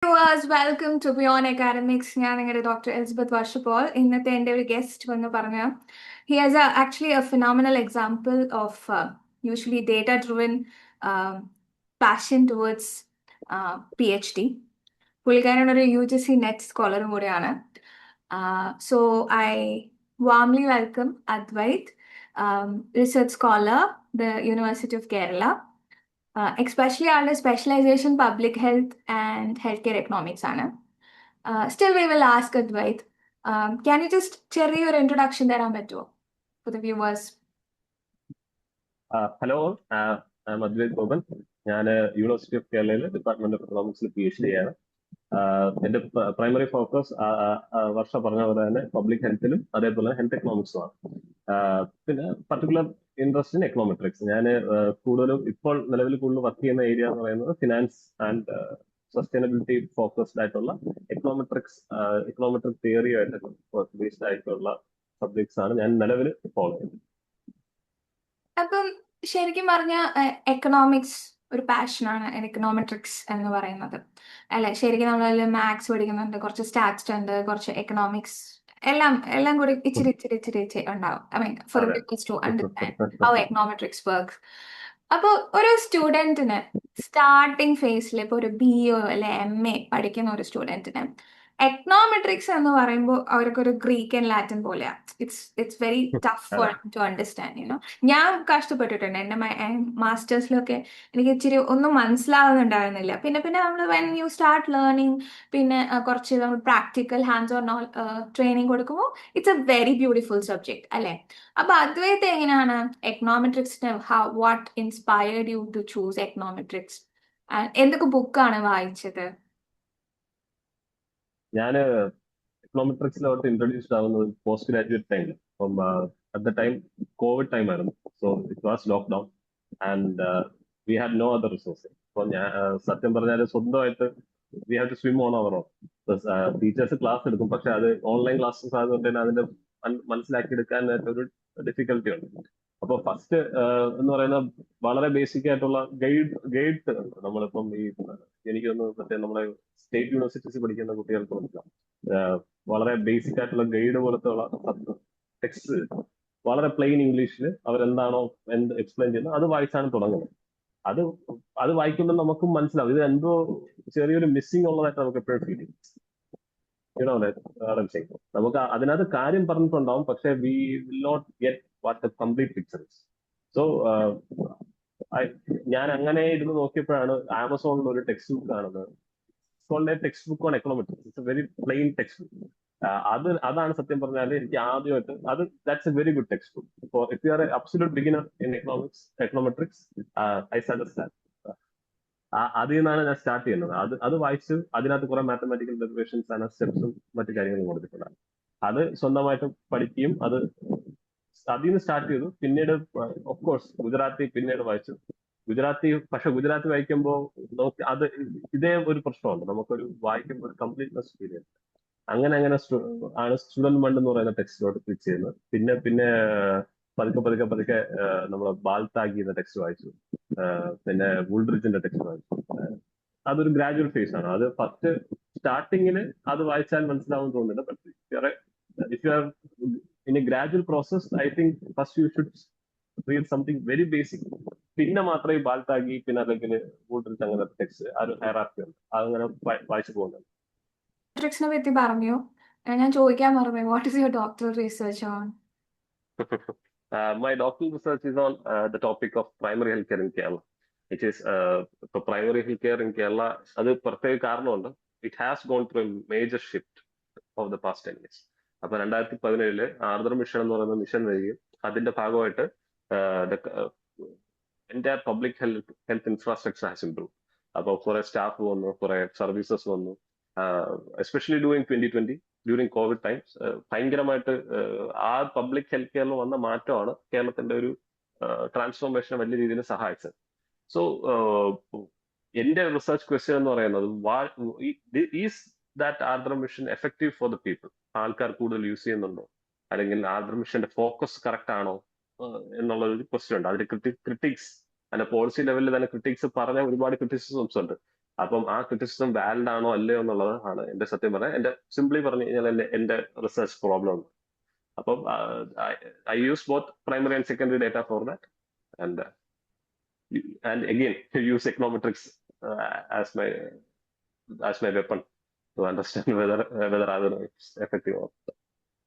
Viewers, welcome to Beyond Academics. ഞാൻ നിങ്ങളുടെ doctor Elizabeth വർഷപ്പോൾ. ഇന്നത്തെ എൻ്റെ ഒരു ഗസ്റ്റ് വന്ന് പറഞ്ഞ he has actually a phenomenal example of usually data-driven passion towards PhD. പുള്ളിക്കാരൻ ഒരു UGC നെറ്റ് സ്കോളറും കൂടിയാണ്. So I warmly welcome Advait, research scholar, the University of Kerala. Especially our specialization public health and healthcare economics ആണ്. Still we will ask Advait, can you just ചെറിയൊരു introduction തരാൻ പറ്റുമോ for the viewers? Hello, Advait Gopan. ഞാൻ university of കേരളയിൽ department of എക്കണോമിക്സിൽ PhD ആണ്. എന്റെ primary focus വർഷ പറഞ്ഞ പോലെ തന്നെ പബ്ലിക് ഹെൽത്തിലും അതേപോലെ ഹെൽത്ത് എക്കണോമിക്സും ആണ്. പിന്നെ പർട്ടിക്കുലർ ഇൻട്രസ്റ്റ് ഇൻ എക്കണോമെട്രിക്സ്. ഞാൻ കൂടുതലും ഇപ്പോൾ നിലവിൽ കൂടുതൽ വർക്ക് ചെയ്യുന്ന ഏരിയ എന്ന് പറയുന്നത് ഫിനാൻസ് ആൻഡ് സസ്റ്റൈനബിലിറ്റി ഫോക്കസ്ഡ് ആയിട്ടുള്ള എക്കണോമെട്രിക് തിയറിയായിട്ട് ബേസ്ഡ് ആയിട്ടുള്ള സബ്ജക്ട്സ് ആണ് ഞാൻ നിലവിൽ ഫോളോ ചെയ്യുന്നത്. അപ്പം ശരിക്കും പറഞ്ഞ എക്കണോമിക്സ് ഒരു പാഷനാണ് എക്കണോമെട്രിക്സ് എന്ന് പറയുന്നത് അല്ലെ? ശരിക്കും നമ്മൾ മാത്സ് പഠിക്കുന്നുണ്ട്, കുറച്ച് സ്റ്റാറ്റ്സ് ഉണ്ട്, കുറച്ച് എക്കണോമിക്സ്, എല്ലാം കൂടി ഇച്ചിരി ഉണ്ടാവും. I mean for to understand how econometrics works. അപ്പോൾ ഒരു സ്റ്റുഡൻറ്റിന് സ്റ്റാർട്ടിങ് ഫേസിൽ ഇപ്പോൾ ഒരു BA അല്ലെ MA പഠിക്കുന്ന ഒരു സ്റ്റുഡൻറ്റിന് എക്കണോമെട്രിക്സ് എന്ന് പറയുമ്പോൾ അവർക്കൊരു ഗ്രീക്ക് ആൻഡ് ലാറ്റിൻ പോലെയാണ്. It's very tough for to understand. ഞാൻ കഷ്ടപ്പെട്ടിട്ടുണ്ട് എൻ്റെ മാസ്റ്റേഴ്സിലൊക്കെ. എനിക്ക് ഇച്ചിരി ഒന്നും മനസ്സിലാവുന്നുണ്ടായിരുന്നില്ല. പിന്നെ നമ്മൾ വെൻ യു സ്റ്റാർട്ട് ലേണിംഗ്, പിന്നെ കുറച്ച് നമ്മൾ പ്രാക്ടിക്കൽ ഹാൻഡ്സ് ഓൺ ട്രെയിനിങ് കൊടുക്കുമ്പോൾ it's a very beautiful subject അല്ലേ? അപ്പൊ അദ്വൈത് എങ്ങനെയാണ് എക്കണോമെട്രിക്സിന് what inspired you to choose econometrics? എന്തൊക്കെ ബുക്കാണ് വായിച്ചത്? ഞാൻ എക്കണോമെട്രിക്സിലോട്ട് ഇൻട്രൊഡ്യൂസ്ഡ് ആവുന്നത് പോസ്റ്റ് ഗ്രാജുവേറ്റ് ടൈമിൽ. അപ്പം at the time covid time ആയിരുന്നു. So it was lockdown and we had no other resource. അപ്പൊ ഞാൻ സത്യം പറഞ്ഞാൽ സ്വന്തമായിട്ട് we have to swim on our own. Teachers class എടുക്കും, പക്ഷെ അത് ഓൺലൈൻ ക്ലാസ്സസ് ആയതുകൊണ്ട് തന്നെ അതിന്റെ മനസ്സിലാക്കിയെടുക്കാൻ ഒരു ഡിഫിക്കൽട്ടി ഉണ്ട്. അപ്പൊ ഫസ്റ്റ് എന്ന് പറയുന്ന വളരെ ബേസിക് ആയിട്ടുള്ള ഗൈഡ് നമ്മളിപ്പം എനിക്കൊന്ന് മറ്റേ നമ്മളെ സ്റ്റേറ്റ് യൂണിവേഴ്സിറ്റീസ് പഠിക്കുന്ന കുട്ടികൾക്ക് മനസ്സിലാവും. വളരെ ബേസിക് ആയിട്ടുള്ള ഗൈഡ് പോലത്തെ ഉള്ള ടെക്സ്റ്റ് വളരെ പ്ലെയിൻ ഇംഗ്ലീഷിൽ അവരെന്താണോ എക്സ്പ്ലെയിൻ ചെയ്യുന്നത് അത് വായിച്ചാണ് തുടങ്ങുന്നത്. അത് അത് വായിക്കുമ്പോൾ നമുക്കും മനസ്സിലാവും ഇത് എന്തോ ചെറിയൊരു മിസ്സിംഗ് ഉള്ളതായിട്ട് നമുക്ക് എപ്പോഴും ഫീൽ ചെയ്യും. നമുക്ക് അതിനകത്ത് കാര്യം പറഞ്ഞിട്ടുണ്ടാവും, പക്ഷെ we will not get what the complete picture. So ഞാൻ അങ്ങനെ ഇരുന്ന് നോക്കിയപ്പോഴാണ് ആമസോണിൽ ഒരു ടെക്സ്റ്റ് ബുക്ക് കാണുന്നത്. Textbook on econometrics. It's a very plain textbook. അതാണ് സത്യം പറഞ്ഞാൽ എനിക്ക് ആദ്യമായിട്ട് that's a very good textbook for if you are a absolute beginner in econometrics. I suggest that. അതിൽ നിന്നാണ് ഞാൻ സ്റ്റാർട്ട് ചെയ്യുന്നത്. അത് വായിച്ച് അതിനകത്ത് കുറെ മാത്തമാറ്റിക്കൽ ഡെറിവേഷൻസ് ആണ്, സ്റ്റെപ്സും മറ്റു കാര്യങ്ങളും കൊടുത്തിട്ടുണ്ടാണ്. അത് സ്വന്തമായിട്ട് പഠിക്കുകയും അതിൽ നിന്ന് സ്റ്റാർട്ട് ചെയ്തു. പിന്നീട് ഓഫ് കോഴ്സ് ഗുജറാത്തി പിന്നീട് വായിച്ചു. ഗുജറാത്തി വായിക്കുമ്പോൾ അത് ഇതേ ഒരു പ്രശ്നമുണ്ട്. നമുക്കൊരു വായിക്കുമ്പോൾ ഒരു കംപ്ലീറ്റ്നെസ് ഫീൽ ചെയ്യുന്നത്. അങ്ങനെ ആണ് സ്റ്റുഡന്റ് മണ്ട് എന്ന് പറയുന്ന ടെക്സ്റ്റിലോട്ട് സ്വിച്ച് ചെയ്യുന്നത്. പിന്നെ പതുക്കെ നമ്മൾ ബാൽതാഗി എന്ന ടെക്സ്റ്റ് വായിച്ചു. പിന്നെ വൂൾഡ്രിച്ചിന്റെ ടെക്സ്റ്റ് വായിച്ചു. അതൊരു ഗ്രാജുവൽ ഫേസ് ആണ്. അത് ഫസ്റ്റ് സ്റ്റാർട്ടിങ്ങിൽ അത് വായിച്ചാൽ മനസ്സിലാവും തോന്നുന്നില്ല. But if you are in A gradual process, I think first you should read something very basic. പിന്നെ മാത്രമേ ബാൽതാഗി പിന്നെ അല്ലെങ്കിൽ വൂൾഡ്രിച്ച് അങ്ങനത്തെ ടെക്സ്റ്റ് ആ ഒരു ഹയറാർക്കി ഉണ്ട്, അതങ്ങനെ വായിച്ചു പോകുന്നത്. മെട്രിക്സിനെ പറ്റി പറഞ്ഞു, ഞാൻ ചോദിക്കാൻ മറന്നു. What is your doctoral research on? My doctoral research is on the topic of primary healthcare in Kerala, which is for primary healthcare in Kerala. അത് പ്രത്യേക കാരണമുണ്ട്. It has gone through a major shift of the past 10 years. അപ്പൊ 2017 ആർദ്ര mission എന്ന് പറയുന്ന mission വരികയും അതിന്റെ ഭാഗമായിട്ട് entire public health infrastructure has improved. അപ്പോൾ കുറെ സ്റ്റാഫ് വന്നു, കുറെ സർവീസസ് വന്നു. Especially during 2020 during Covid times ഭയങ്കരമായിട്ട് ആ പബ്ലിക് ഹെൽത്ത് കെയറിൽ വന്ന മാറ്റമാണ് കേരളത്തിന്റെ ഒരു ട്രാൻസ്ഫോർമേഷനെ വലിയ രീതിയിൽ സഹായിച്ചത്. സോ എന്റെ റിസർച്ച് ക്വസ്റ്റ്യൻ എന്ന് പറയുന്നത് is that Ardra mission effective for the people? ആൾക്കാർ കൂടുതൽ യൂസ് ചെയ്യുന്നുണ്ടോ, അല്ലെങ്കിൽ ആർദ്ര മിഷന്റെ ഫോക്കസ് കറക്റ്റ് ആണോ എന്നുള്ള ഒരു ക്വസ്റ്റ്യൻ ഉണ്ട്. അതിൽ ക്രിട്ടിക്സ്, അതിന്റെ പോളിസി ലെവലിൽ തന്നെ ക്രിട്ടിക്സ് പറഞ്ഞ ഒരുപാട് ക്രിറ്റിസിസംസ് ഉണ്ട്. അപ്പം ആ ക്രിറ്റിസിസം വാലിഡ് ആണോ അല്ലയോ എന്നുള്ളത് ആണ് എന്റെ സത്യം പറഞ്ഞാൽ എന്റെ സിംപ്ലി പറഞ്ഞു കഴിഞ്ഞാൽ എന്റെ റിസർച്ച് പ്രോബ്ലം. അപ്പം I use both primary and secondary data for that, and again use econometrics as my weapon to understand whether either it's effective or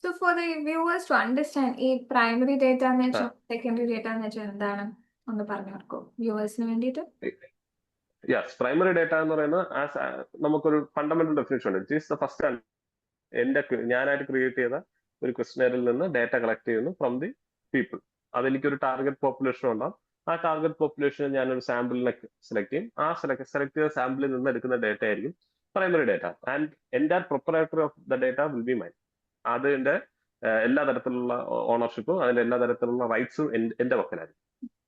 So for the viewers to understand, ഈ primary data എന്ന് not. വെച്ചാൽ secondary data എന്ന് വെച്ചാൽ എന്താണ് ഒന്ന് പറഞ്ഞു കൊടുക്കോ വ്യൂവേഴ്സിന് വേണ്ടിയിട്ട്? യെസ്, പ്രൈമറി ഡേറ്റ എന്ന് പറയുന്നത് നമുക്കൊരു ഫണ്ടമെന്റൽ ഡെഫിനേഷൻ ഉണ്ട്. ഇറ്റ് ഈസ് ദ ഫസ്റ്റ് ഞാനായിട്ട് ക്രിയേറ്റ് ചെയ്ത ഒരു ക്വസ്റ്റനറിൽ നിന്ന് ഡേറ്റ കളക്ട് ചെയ്യുന്നു ഫ്രം ദി പീപ്പിൾ. അതെനിക്കൊരു ടാർഗറ്റ് പോപ്പുലേഷൻ ഉണ്ടാവും. ആ ടാർഗറ്റ് പോപ്പുലേഷൻ ഞാനൊരു സാമ്പിളിനെ സെലക്ട് ചെയ്യും. ആ സെലക്ട് ചെയ്ത സാമ്പിളിൽ നിന്ന് എടുക്കുന്ന ഡേറ്റ ആയിരിക്കും പ്രൈമറി ഡേറ്റ. ആൻഡ് എൻ്റെ proprietary of the data will be mine. അതിന്റെ എല്ലാ തരത്തിലുള്ള ഓണർഷിപ്പും അതിന്റെ എല്ലാ തരത്തിലുള്ള റൈറ്റ്സും എന്റെ പക്കലായിരിക്കും.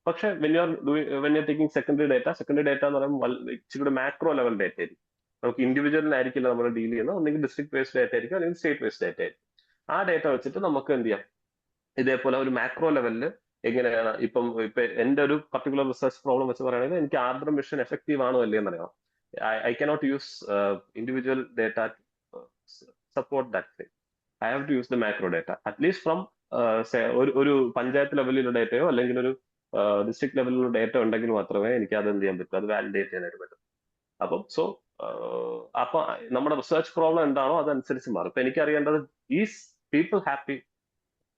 പക്ഷെ when you taking secondary data എന്ന് പറയുമ്പോൾ ഇച്ചിരി മാക്രോ ലെവൽ ഡേറ്റ ആയിരിക്കും. നമുക്ക് ഇൻഡിവിജ്വലിനായിരിക്കില്ല നമ്മൾ ഡീൽ ചെയ്യുന്നത്. ഒന്നെങ്കിൽ ഡിസ്ട്രിക്ട് ബേസ്ഡ് ഡേറ്റ ആയിരിക്കും, അല്ലെങ്കിൽ സ്റ്റേറ്റ് ബേസ്ഡ് ഡേറ്റ ആയിരിക്കും. ആ ഡേറ്റ വെച്ചിട്ട് നമുക്ക് എന്ത് ചെയ്യാം, ഇതേപോലെ ഒരു മാക്രോ ലെവലിൽ എങ്ങനെയാണ് ഇപ്പൊ എന്റെ ഒരു പർട്ടിക്കുലർ റിസർച്ച് പ്രോബ്ലം വെച്ച് പറയുകയാണെങ്കിൽ എനിക്ക് ആർദ്രം മിഷൻ എഫക്റ്റീവ് ആണോ അല്ലേ എന്നറിയാം. I cannot use individual data support that. I have to use the macro data at least from ഒരു പഞ്ചായത്ത് ലെവലിലുള്ള ഡേറ്റയോ അല്ലെങ്കിൽ ഒരു ഡിസ്ട്രിക്ട് ലെവലിലുള്ള ഡേറ്റ ഉണ്ടെങ്കിൽ മാത്രമേ എനിക്ക് അത് എന്ത് ചെയ്യാൻ പറ്റൂ, അത് വാലിഡേറ്റ് ചെയ്യാനായിട്ട് പറ്റും. അപ്പം അപ്പൊ നമ്മുടെ റിസർച്ച് പ്രോബ്ലം എന്താണോ അതനുസരിച്ച് മാറും. ഇപ്പൊ എനിക്കറിയേണ്ടത് ഈസ് പീപ്പിൾ ഹാപ്പി,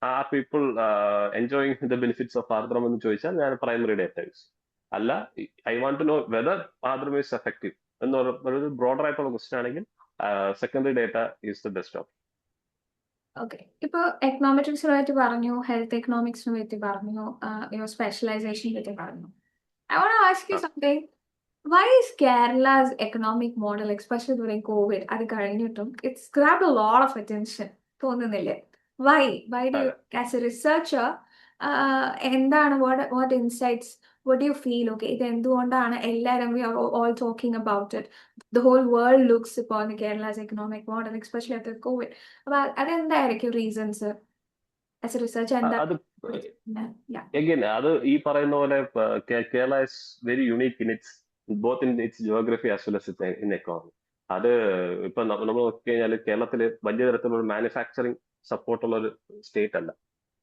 ആ people enjoying the benefits of Aardram എന്ന് ചോദിച്ചാൽ ഞാൻ പ്രൈമറി ഡേറ്റ യൂസ്. അല്ല, I want to know whether Aardram is effective എന്ന് ഒരു ബ്രോഡർ ആയിട്ടുള്ള ക്വസ്റ്റൻ ആണെങ്കിൽ secondary data is the best option. Okay, ഇപ്പൊ എക്കണോമെട്രിക്സിനെ പറ്റി പറഞ്ഞു, ഹെൽത്ത് എക്കണോമിക്സിനെ പറ്റി പറഞ്ഞു, സ്പെഷ്യലൈസേഷനെ പറ്റി പറഞ്ഞു. I want to ask you something. Why is Kerala's economic model, especially during COVID, അത് കഴിഞ്ഞിട്ടും it's grabbed a lot of attention? തോന്നുന്നില്ലേ? Why? Why do you, as a researcher, എന്താണ് what insights, what do you feel? Okay, ഇത് എന്തുകൊണ്ടാണ് എല്ലാവരും we are all talking about it? The whole world looks upon the Kerala's economic model, especially after COVID. അപ്പൊ അതെന്തായിരിക്കും reasons? As a researcher, എന്താ? അത് Yeah. again അത് ഈ പറയുന്ന പോലെ Kerala is very unique in its both in its geography as well as in economy. അത് ഇപ്പൊ നമ്മൾ നോക്കിക്കഴിഞ്ഞാൽ കേരളത്തില് വലിയ തരത്തിലുള്ള മാനുഫാക്ചറിങ് സപ്പോർട്ടുള്ള ഒരു സ്റ്റേറ്റ് അല്ല.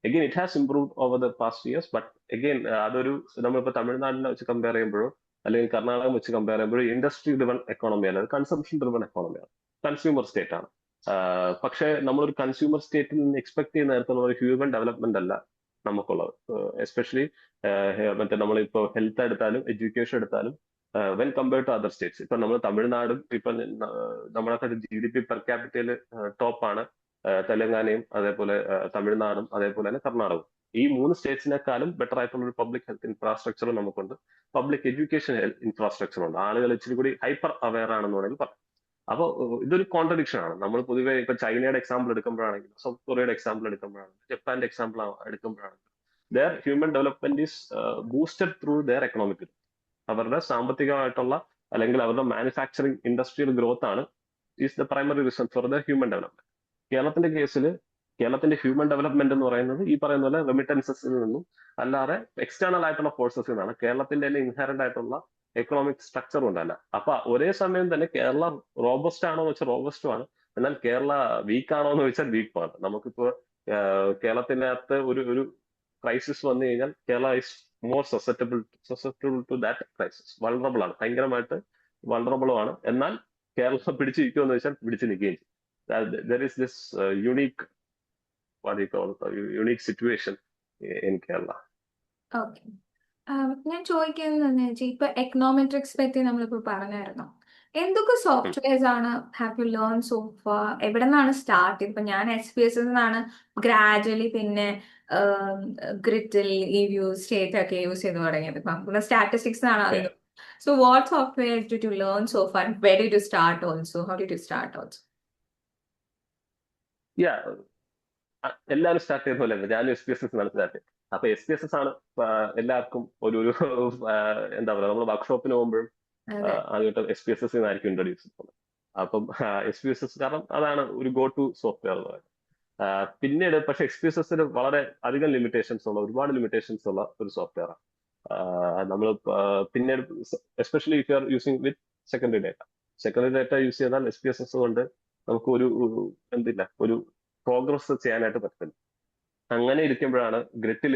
again it has improved over the past years, but again അതൊരു നമ്മളിപ്പോ തമിഴ്നാടിനെ വെച്ച് കമ്പയർ ചെയ്യുമ്പോഴോ അല്ലെങ്കിൽ കർണാടകം വെച്ച് കമ്പയർ ചെയ്യുമ്പോഴോ ഇൻഡസ്ട്രി ഡ്രിവൺ എക്കോണമി അല്ല, കൺസംഷൻ ഡ്രിവൺ എക്കോണമിയാണ്, കൺസ്യൂമർ സ്റ്റേറ്റ് ആണ്. പക്ഷെ നമ്മളൊരു കൺസ്യൂമർ സ്റ്റേറ്റിൽ നിന്ന് എക്സ്പെക്ട് ചെയ്യുന്ന തരത്തിലുള്ള ഒരു ഹ്യൂമൻ ഡെവലപ്മെന്റ് അല്ല നമുക്കുള്ളത്. എസ്പെഷ്യലി മറ്റേ നമ്മളിപ്പോ ഹെൽത്ത് എടുത്താലും എഡ്യൂക്കേഷൻ എടുത്താലും when compared to other states. ഇപ്പൊ നമ്മൾ തമിഴ്നാടും ഇപ്പൊ നമ്മളൊക്കെ GDP പെർ ക്യാപിറ്റൽ ടോപ്പാണ് തെലങ്കാനയും അതേപോലെ തമിഴ്നാടും അതേപോലെ തന്നെ കർണാടകവും. ഈ 3 സ്റ്റേറ്റ്സിനെക്കാളും ബെറ്റർ ആയിട്ടുള്ള ഒരു പബ്ലിക് ഹെൽത്ത് ഇൻഫ്രാസ്ട്രക്ചറും നമുക്കുണ്ട്, പബ്ലിക് എഡ്യൂക്കേഷൻ ഇൻഫ്രാസ്ട്രക്ചറും ഉണ്ട്. ആളുകൾ ഇച്ചിരി കൂടി ഹൈപ്പർ അവെയർ ആണെന്ന് വേണമെങ്കിൽ പറയാം. അപ്പോൾ ഇതൊരു കോൺട്രഡിക്ഷൻ ആണ്. നമ്മൾ പൊതുവെ ഇപ്പൊ ചൈനയുടെ എക്സാമ്പിൾ എടുക്കുമ്പോഴാണെങ്കിലും സൗത്ത് കൊറിയയുടെ എക്സാമ്പിൾ എടുക്കുമ്പോഴാണെങ്കിലും ജപ്പാന്റെ example എടുക്കുമ്പോഴാണെങ്കിലും their human development is boosted through their economic growth. അവരുടെ സാമ്പത്തികമായിട്ടുള്ള അല്ലെങ്കിൽ അവരുടെ മാനുഫാക്ചറിങ് ഇൻഡസ്ട്രിയൽ ഗ്രോത്ത് ആണ് is the primary reason for the human development. കേരളത്തിന്റെ കേസിൽ കേരളത്തിന്റെ ഹ്യൂമൻ ഡെവലപ്മെന്റ് എന്ന് പറയുന്നത് ഈ പറയുന്ന പോലെ റെമിറ്റൻസസിൽ നിന്നും അല്ലാതെ എക്സ്റ്റേണൽ ആയിട്ടുള്ള ഫോഴ്സസിൽ നിന്നാണ്. കേരളത്തിന്റെ തന്നെ ഇൻഹറന്റ് ആയിട്ടുള്ള എക്കണോമിക് സ്ട്രക്ചർ ഉണ്ടല്ല. അപ്പൊ ഒരേ സമയം തന്നെ കേരള റോബസ്റ്റ് ആണോ എന്ന് വെച്ചാൽ റോബസ്റ്റും ആണ്, എന്നാൽ കേരള വീക്ക് ആണോ എന്ന് വെച്ചാൽ വീക്കും ആണ്. നമുക്കിപ്പോ കേരളത്തിന്റെ അകത്ത് ഒരു ക്രൈസിസ് വന്നു കഴിഞ്ഞാൽ Kerala is more susceptible to that crisis. Vulnerable ആണ്, ഭയങ്കരമായിട്ട് വൾണറബിളും ആണ്. എന്നാൽ കേരളം പിടിച്ചു നിൽക്കുമോ എന്ന് വെച്ചാൽ പിടിച്ചു നിൽക്കുകയും ചെയ്യും. There is this unique, what do you call, unique situation in Kerala. Okay, ഞാൻ ചോദിക്കുന്നത് വെച്ചാൽ ഇപ്പൊ എക്കണോമെട്രിക്സ് പറ്റി നമ്മളിപ്പോ പറഞ്ഞായിരുന്നു. എന്തൊക്കെ സോഫ്റ്റ്വെയർസ് ആണ് have you learn so far? എവിടെ നിന്നാണ് സ്റ്റാർട്ട് ചെയ്തത്? ഇപ്പൊ ഞാൻ SPSS നിന്നാണ് ഗ്രാജുവലി പിന്നെ ഗ്രിറ്റിൽ സ്റ്റേറ്റ് ഒക്കെ യൂസ് ചെയ്ത് തുടങ്ങിയത്. ഇപ്പം സ്റ്റാറ്റിസ്റ്റിക്സ് ആണ് Okay. അറിയുന്നത്. So what software did you learn so far? Were did you start also? How did you start also? Yeah, എല്ലാവരും സ്റ്റാർട്ട് ചെയ്യുന്ന പോലെ ഞാനും SPSS സ്റ്റാർട്ട് ചെയ്തത്. അപ്പൊ SPSS ആണ് എല്ലാവർക്കും ഒരു എന്താ പറയുക, നമ്മൾ വർക്ക്ഷോപ്പിന് പോകുമ്പോഴും ആദ്യമായിട്ട് SPSS ആയിരിക്കും ഇൻട്രൊഡ്യൂസ് ചെയ്യുന്നത്. അപ്പം SPSS കാരണം അതാണ് ഒരു ഗോ ടു സോഫ്റ്റ്വെയർ എന്ന് പറയുന്നത്. പിന്നീട് പക്ഷെ SPSS വളരെ അധികം ലിമിറ്റേഷൻസ് ഉള്ള, ഒരുപാട് ലിമിറ്റേഷൻസ് ഉള്ള ഒരു സോഫ്റ്റ്വെയർ ആണ്. നമ്മൾ പിന്നീട് especially if you are using with secondary data. Secondary data use ചെയ്താൽ SPSS കൊണ്ട് നമുക്ക് ഒരു പ്രോഗ്രസ് ചെയ്യാനായിട്ട് പറ്റില്ല. അങ്ങനെ ഇരിക്കുമ്പോഴാണ് ഗ്രിറ്റിൽ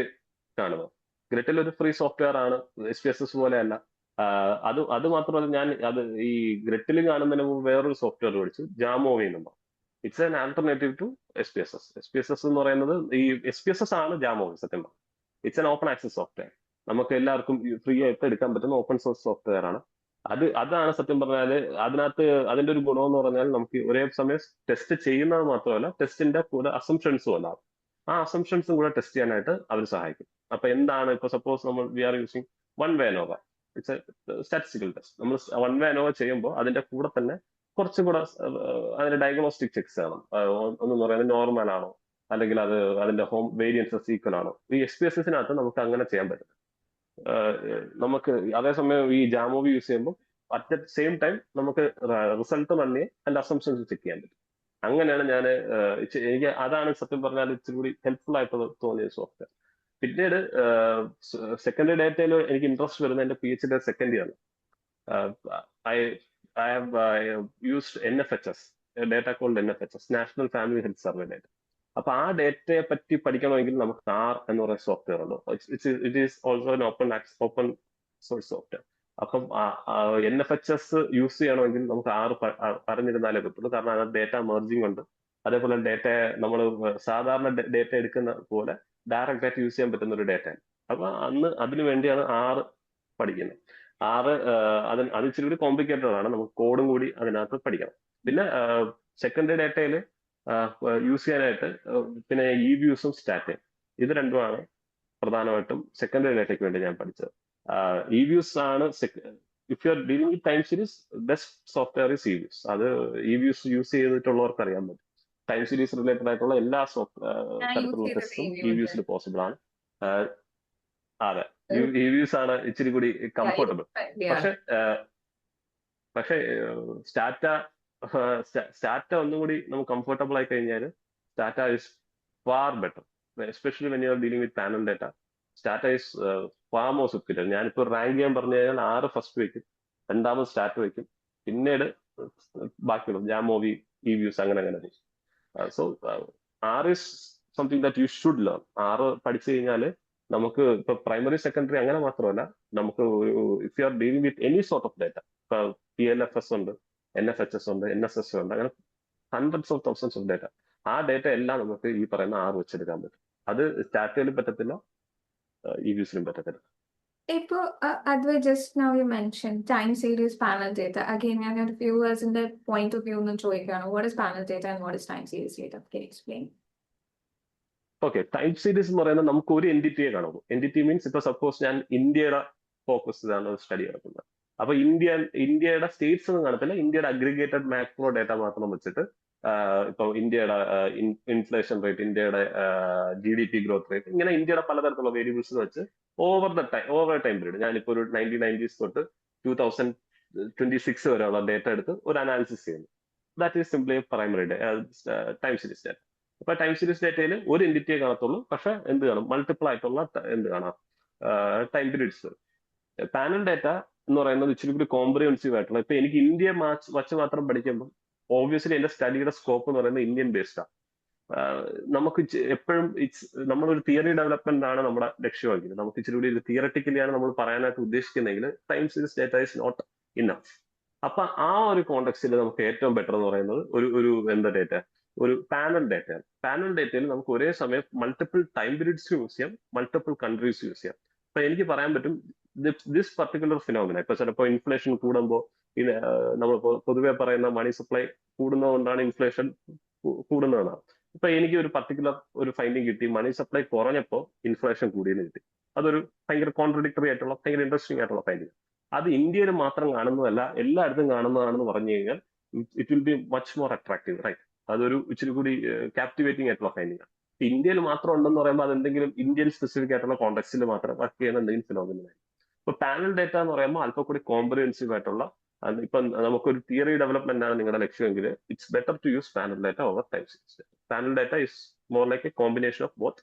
കാണുന്നത്. ഗ്രിറ്റിൽ ഒരു ഫ്രീ സോഫ്റ്റ്വെയർ ആണ്, SPSS പോലെയല്ല. അത് മാത്രമല്ല, ഞാൻ ഈ ഗ്രിറ്റിൽ കാണുന്നതിന് മുമ്പ് വേറൊരു സോഫ്റ്റ്വെയർ പഠിച്ചു, ജാമോവി എന്നുള്ളത്. It's an alternative to SPSS. SPSS എന്ന് പറയുന്നത് ഈ SPSS ആണ് ജാമോവി സത്യം പറഞ്ഞാൽ. It's an open access software. നമുക്ക് എല്ലാവർക്കും ഫ്രീ ആയിട്ട് എടുക്കാൻ പറ്റുന്ന ഓപ്പൺ സോഴ്സ് സോഫ്റ്റ്വെയർ ആണ്. അതാണ് സത്യം പറഞ്ഞാല് അതിനകത്ത് അതിന്റെ ഒരു ഗുണം എന്ന് പറഞ്ഞാൽ നമുക്ക് ഒരേ സമയം ടെസ്റ്റ് ചെയ്യുന്നത് മാത്രമല്ല, ടെസ്റ്റിന്റെ കൂടെ അസംഷൻസും ഉണ്ടാവും. ആ അസംഷൻസും കൂടെ ടെസ്റ്റ് ചെയ്യാനായിട്ട് അവർ സഹായിക്കും. അപ്പൊ എന്താണ് ഇപ്പൊ സപ്പോസ് നമ്മൾ we are using one way ANOVA, it's a statistical test. നമ്മൾ വൺ വേ അനോവ ചെയ്യുമ്പോൾ അതിന്റെ കൂടെ തന്നെ കുറച്ചും കൂടെ അതിന്റെ ഡയഗ്നോസ്റ്റിക് ചെക്സ് ആണ്. ഒന്ന് പറയുന്നത് നോർമൽ ആണോ, അല്ലെങ്കിൽ അതിന്റെ ഹോം വേരിയൻസസ് ഈക്വൽ ആണോ. ഈ SPSS-നകത്ത് നമുക്ക് അങ്ങനെ ചെയ്യാൻ പറ്റും. നമുക്ക് അതേസമയം ഈ ജാമോവി യൂസ് ചെയ്യുമ്പോൾ അറ്റ് ദ സെയിം ടൈം നമുക്ക് റിസൾട്ട് തന്നെ അതിന്റെ അസംഷൻസ് ചെക്ക് ചെയ്യാൻ പറ്റും. അങ്ങനെയാണ് എനിക്ക് അതാണ് സത്യം പറഞ്ഞാൽ ഇച്ചിരി കൂടി ഹെൽപ്ഫുൾ ആയിട്ട് തോന്നിയ സോഫ്റ്റ്വെയർ. പിന്നീട് സെക്കൻഡറി ഡേറ്റയിൽ എനിക്ക് ഇൻട്രസ്റ്റ് വരുന്നത് എന്റെ PhD second year. I I have used NFHS, data called NFHS, national family health survey data. അപ്പൊ ആ ഡേറ്റയെ പറ്റി പഠിക്കണമെങ്കിൽ നമുക്ക് R എന്ന് പറയുന്ന സോഫ്റ്റ്വെയർ ഉണ്ട്. It is also an open source software. അപ്പം NFHS യൂസ് ചെയ്യണമെങ്കിൽ നമുക്ക് അറിഞ്ഞിരുന്നാലേ പറ്റുള്ളൂ. കാരണം അതിനകത്ത് ഡേറ്റ മെർജിങ് ഉണ്ട്. അതേപോലെ ഡേറ്റ നമ്മൾ സാധാരണ ഡേറ്റ എടുക്കുന്ന പോലെ ഡയറക്റ്റ് ആയിട്ട് യൂസ് ചെയ്യാൻ പറ്റുന്ന ഒരു ഡേറ്റയാണ്. അപ്പൊ അതിനു വേണ്ടിയാണ് R പഠിക്കുന്നത്. അത് ഇച്ചിരി കൂടി കോംപ്ലിക്കേറ്റഡ് ആണ്. നമുക്ക് കോഡും കൂടി അതിനകത്ത് പഠിക്കണം. പിന്നെ സെക്കൻഡറി ഡേറ്റയിൽ യൂസ് ചെയ്യാനായിട്ട് പിന്നെ EViews-ഉം സ്റ്റാറ്റയും, ഇത് രണ്ടുമാണ് പ്രധാനമായിട്ടും സെക്കൻഡറി ഡേറ്റയ്ക്ക് വേണ്ടി ഞാൻ പഠിച്ചത്. EViews ആണ് if you are dealing with time series, best software is EViews. അത് EViews യൂസ് ചെയ്തിട്ടുള്ളവർക്ക് അറിയാൻ പറ്റും. ടൈം സീരീസ് റിലേറ്റഡ് ആയിട്ടുള്ള എല്ലാ തരത്തിലുള്ള ടെസ്റ്റും EViews പോസിബിൾ ആണ്. അതെ, EViews ആണ് ഇച്ചിരി കൂടി കംഫർട്ടബിൾ. പക്ഷേ സ്റ്റാറ്റ ഒന്നും കൂടി നമുക്ക് കംഫർട്ടബിൾ ആയി കഴിഞ്ഞാൽ Stata is far better, especially when you are dealing with panel data. Stata is far more superior. ഞാനിപ്പോ റാങ്ക് ചെയ്യാൻ പറഞ്ഞു കഴിഞ്ഞാൽ R ഫസ്റ്റ് വയ്ക്കും, രണ്ടാമത് സ്റ്റാറ്റ വയ്ക്കും, പിന്നീട് ബാക്കിയുള്ള ജാമോവി, EViews അങ്ങനെ. So R is something that you should learn. R പഠിച്ചു കഴിഞ്ഞാൽ നമുക്ക് ഇപ്പൊ പ്രൈമറി സെക്കൻഡറി അങ്ങനെ മാത്രമല്ല, നമുക്ക് if you are dealing with any sort of data, ഇപ്പൊ PLFS ഉണ്ട്, NFHS ഉണ്ട്, NSS ഉണ്ട്, അങ്ങനെ hundreds of thousands of data. ആ ഡേറ്റ എല്ലാം നമുക്ക് ഈ പറയുന്ന R വെച്ചെടുക്കാൻ പറ്റും. അത് സ്റ്റാറ്റയിലും പറ്റത്തില്ല, EViews-ലും പറ്റത്തില്ല. ഇപ്പൊ Advait, just now you mentioned time series panel data. Again, ഞാൻ ഒരു വ്യൂവേഴ്സിന്റെ പോയിന്റ് ഓഫ് വ്യൂ ഒന്ന് ചോദിക്കുകയാണ്. What is panel data and what is time series data? Can you explain? Okay, time series എന്ന് പറയുന്നത് നമുക്ക് ഒരു എൻറ്റിറ്റിയെ കാണുള്ളൂ. എൻറ്റിറ്റി മീൻസ് ഇപ്പൊ സപ്പോസ് ഞാൻ ഇന്ത്യയുടെ ഫോക്കസ് ആണ് സ്റ്റഡി നടത്തുന്നത്. അപ്പൊ ഇന്ത്യയുടെ സ്റ്റേറ്റ്സ് ഒന്നും കാണത്തില്ല, ഇന്ത്യയുടെ അഗ്രിഗേറ്റഡ് മാക്രോ ഡേറ്റ മാത്രം വെച്ചിട്ട് ഇപ്പൊ ഇന്ത്യയുടെ ഇൻഫ്ലേഷൻ റേറ്റ്, ഇന്ത്യയുടെ GDP ഗ്രോത്ത് റേറ്റ്, ഇങ്ങനെ ഇന്ത്യയുടെ പലതരത്തിലുള്ള വേരിയബിൾസ് വെച്ച് ഓവർ ടൈം പീരീഡ്, ഞാനിപ്പോ ഒരു 1990s തൊട്ട് 2026 വരെയുള്ള ഡേറ്റ എടുത്ത് ഒരു അനാലിസിസ് ചെയ്യുന്നു. That is simply primary time series data. അപ്പൊ ടൈം സീരീസ് ഡേറ്റയിൽ ഒരു എൻറ്റിറ്റിയെ കാണത്തുള്ളൂ, പക്ഷെ എന്ത് കാണും, മൾട്ടിപ്പിൾ ആയിട്ടുള്ള എന്ത് കാണാം, ടൈം പീരീഡ്സ്. പാനൽ ഡേറ്റ എന്ന് പറയുന്നത് ഇച്ചിരി കൂടി കോംപ്രിഹെൻസീവ് ആയിട്ടുള്ള, ഇപ്പൊ എനിക്ക് ഇന്ത്യ വച്ച് മാത്രം പഠിക്കുമ്പോൾ ഓബ്വിയസ്ലി എന്റെ സ്റ്റഡിയുടെ സ്കോപ്പ് എന്ന് പറയുന്നത് ഇന്ത്യൻ ബേസ്ഡ് ആണ്. നമുക്ക് എപ്പോഴും നമ്മളൊരു തിയറി ഡെവലപ്മെന്റ് ആണ് നമ്മുടെ ലക്ഷ്യമെങ്കിൽ, നമുക്ക് ഇച്ചിരി കൂടി തിയററ്റിക്കലി ആണ് നമ്മൾ പറയാനായിട്ട് ഉദ്ദേശിക്കുന്നതെങ്കിൽ time series data is not enough. അപ്പൊ ആ ഒരു കോണ്ടെക്സ്റ്റിൽ നമുക്ക് ഏറ്റവും ബെറ്റർ എന്ന് പറയുന്നത് ഒരു എന്താ ഡേറ്റ, ഒരു പാനൽ ഡേറ്റയാണ്. പാനൽ ഡേറ്റയിൽ നമുക്ക് ഒരേ സമയം മൾട്ടിപ്പിൾ ടൈം പീരീഡ്സ് യൂസ് ചെയ്യാം, മൾട്ടിപ്പിൾ കൺട്രീസ് യൂസ് ചെയ്യാം. അപ്പൊ എനിക്ക് പറയാൻ പറ്റും ദിസ് പർട്ടിക്കുലർ ഫിനോമിന, ഇപ്പൊ ചിലപ്പോൾ ഇൻഫ്ലേഷൻ കൂടുമ്പോൾ നമ്മൾ പൊതുവെ പറയുന്ന മണി സപ്ലൈ കൂടുന്നതുകൊണ്ടാണ് ഇൻഫ്ലേഷൻ കൂടുന്നതെന്നാണ്. ഇപ്പൊ എനിക്ക് ഒരു പർട്ടിക്കുലർ ഒരു ഫൈൻഡിങ് കിട്ടി, മണി സപ്ലൈ കുറഞ്ഞപ്പോൾ ഇൻഫ്ലേഷൻ കൂടിയെന്ന് കിട്ടി. അതൊരു ഭയങ്കര കോൺട്രഡിക്ടറി ആയിട്ടുള്ള ഭയങ്കര ഇൻട്രസ്റ്റിംഗ് ആയിട്ടുള്ള ഫൈൻഡിങ്. അത് ഇന്ത്യയിൽ മാത്രം കാണുന്നതല്ല, എല്ലായിടത്തും കാണുന്നതാണെന്ന് പറഞ്ഞു കഴിഞ്ഞാൽ it will be much more attractive, right? അതൊരു ഇച്ചിരി കൂടി ക്യാപ്റ്റിവേറ്റിംഗ് ആയിട്ടുള്ള ഫൈൻഡിങ് ആണ്. ഇന്ത്യയിൽ മാത്രം ഉണ്ടെന്ന് പറയുമ്പോൾ അതെന്തെങ്കിലും ഇന്ത്യൻ സ്പെസിഫിക് ആയിട്ടുള്ള കോണ്ടെക്സ്റ്റിൽ മാത്രം വർക്ക് ചെയ്യുന്ന എന്തെങ്കിലും ഫിനോമിനയാണ്. ഇപ്പൊ പാനൽ ഡേറ്റ എന്ന് പറയുമ്പോൾ അല്പം കൂടി കോംപ്രിഹെൻസീവ് ആയിട്ടുള്ള, ഇപ്പൊ നമുക്കൊരു തിയറി ഡെവലപ്മെന്റ് ആണ് നിങ്ങളുടെ ലക്ഷ്യമെങ്കിൽ it's better to use panel data over time series. Panel data is more like a combination of both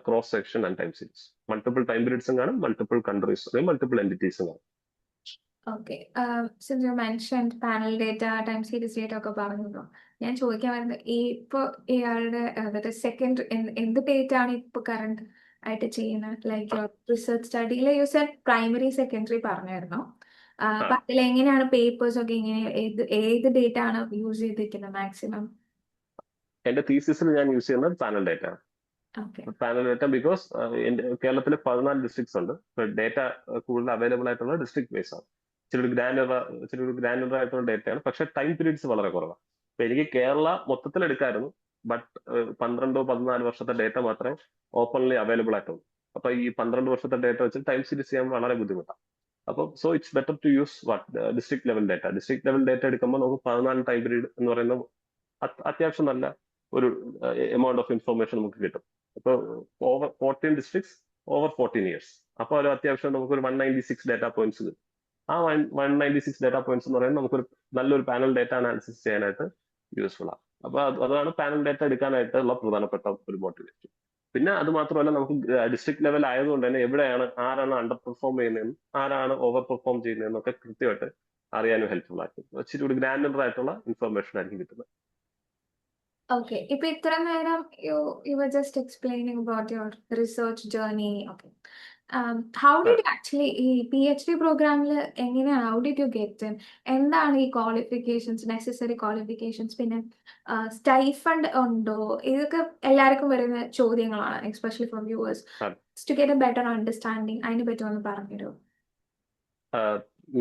cross section and time series. Multiple time പീരീഡ്സും കാണും, മൾട്ടിപ്പിൾ കൺട്രീസ്, മൾട്ടിപ്പിൾ എൻറ്റിറ്റീസും കാണും. Okay. Since you mentioned panel data, time series data ഒക്കെ പറഞ്ഞല്ലോ. ഞാൻ ചോദിക്കാൻ വരുന്നത് ഈ ഇപ്പോൾ ഇയാളുടെ അതായത് സെക്കൻഡ് എന്ത് ഡേറ്റ് ആണ് ഇപ്പോൾ കറണ്ട് ആയിട്ട് ചെയ്യുന്നത്? ലൈക്ക് യുവർ റിസർച്ച് സ്റ്റഡിയിൽ യു സെഡ് പ്രൈമറി സെക്കൻഡറി പറഞ്ഞായിരുന്നു. ആ അപ്പൊ അതിൽ എങ്ങനെയാണ് പേപ്പേഴ്സ് ഒക്കെ ഇങ്ങനെ ഏത് ഡേറ്റ് ആണ് യൂസ് ചെയ്തിരിക്കുന്നത് മാക്സിമം? എന്റെ തീസിസിൽ ഞാൻ യൂസ് ചെയ്യുന്നത് panel data. Okay. Panel data because കേരളത്തിൽ 14 ഡിസ്ട്രിക്ട്സ് ഉണ്ട്. ഡേറ്റ കൂടുതൽ അവൈലബിൾ ആയിട്ടുള്ള ഡിസ്ട്രിക്ട് ബേസ് ആണ്. ഇച്ചിരി ഗ്രാനുലർ ആയിട്ടുള്ള ഡേറ്റയാണ്, പക്ഷെ ടൈം പീരീഡ്സ് വളരെ കുറവാണ്. അപ്പൊ എനിക്ക് കേരള മൊത്തത്തിൽ എടുക്കായിരുന്നു, ബട്ട് 12-14 വർഷത്തെ ഡേറ്റ മാത്രമേ ഓപ്പൺലി അവൈലബിൾ ആയിട്ടുള്ളൂ. അപ്പൊ ഈ 12 വർഷത്തെ ഡേറ്റ വെച്ച് ടൈം സീരീസ് ചെയ്യാൻ വളരെ ബുദ്ധിമുട്ടാണ്. അപ്പം so it's better to use district level data. District level data എടുക്കുമ്പോൾ നമുക്ക് 14 ടൈം പീരീഡ് എന്ന് പറയുന്ന അത്യാവശ്യം നല്ല ഒരു എമൗണ്ട് ഓഫ് ഇൻഫർമേഷൻ നമുക്ക് കിട്ടും. ഇപ്പോൾ ഓവർ 14 ഡിസ്ട്രിക്ട്സ് ഓവർ 14 ഇയേഴ്സ്, അപ്പോൾ ഒരു അത്യാവശ്യം നമുക്കൊരു 196 ഡേറ്റ പോയിന്റ്സ് കിട്ടും. ആ 196 ഡേറ്റ പോയിന്റ്സ് എന്ന് പറയുന്നത് നമുക്കൊരു നല്ലൊരു പാനൽ ഡേറ്റ അനാലിസിസ് ചെയ്യാനായിട്ട് യൂസ്ഫുൾ ആണ്. അപ്പൊ അതാണ് പാനൽ ഡേറ്റ എടുക്കാനായിട്ടുള്ള പ്രധാനപ്പെട്ട ഒരു മോട്ടിവേഷൻ. പിന്നെ അത് മാത്രമല്ല, നമുക്ക് ഡിസ്ട്രിക്ട് ലെവൽ ആയതുകൊണ്ട് തന്നെ എവിടെയാണ് ആരാണ് അണ്ടർ പെർഫോം ചെയ്യുന്നതെന്നും ആരാണ് ഓവർ പെർഫോം ചെയ്യുന്നതെന്നൊക്കെ കൃത്യമായിട്ട് അറിയാനും ഹെൽപ്ഫുൾ ആയിരിക്കും. ഇച്ചിരി കൂടി ഗ്രാനുലർ ആയിട്ടുള്ള ഇൻഫർമേഷൻ ആയിരിക്കും കിട്ടുന്നത്. ഓക്കെ. ഇപ്പൊ ഇത്ര നേരം you were just explaining about your research journey. Okay. How uh did you actually ഈ PhD പ്രോഗ്രാമിൽ എങ്ങനെയാണ്, how did you get in? എന്താണ് ഈ ക്വാളിഫിക്കേഷൻസ്, നെസസറി ക്വാളിഫിക്കേഷൻസ്? പിന്നെ സ്റ്റൈഫണ്ട് ഉണ്ടോ? ഇതൊക്കെ എല്ലാവർക്കും വരുന്ന ചോദ്യങ്ങളാണ്, especially from viewers. Uh to get a better understanding അതിനെ പറ്റി ഒന്ന് പറഞ്ഞുതരുമോ?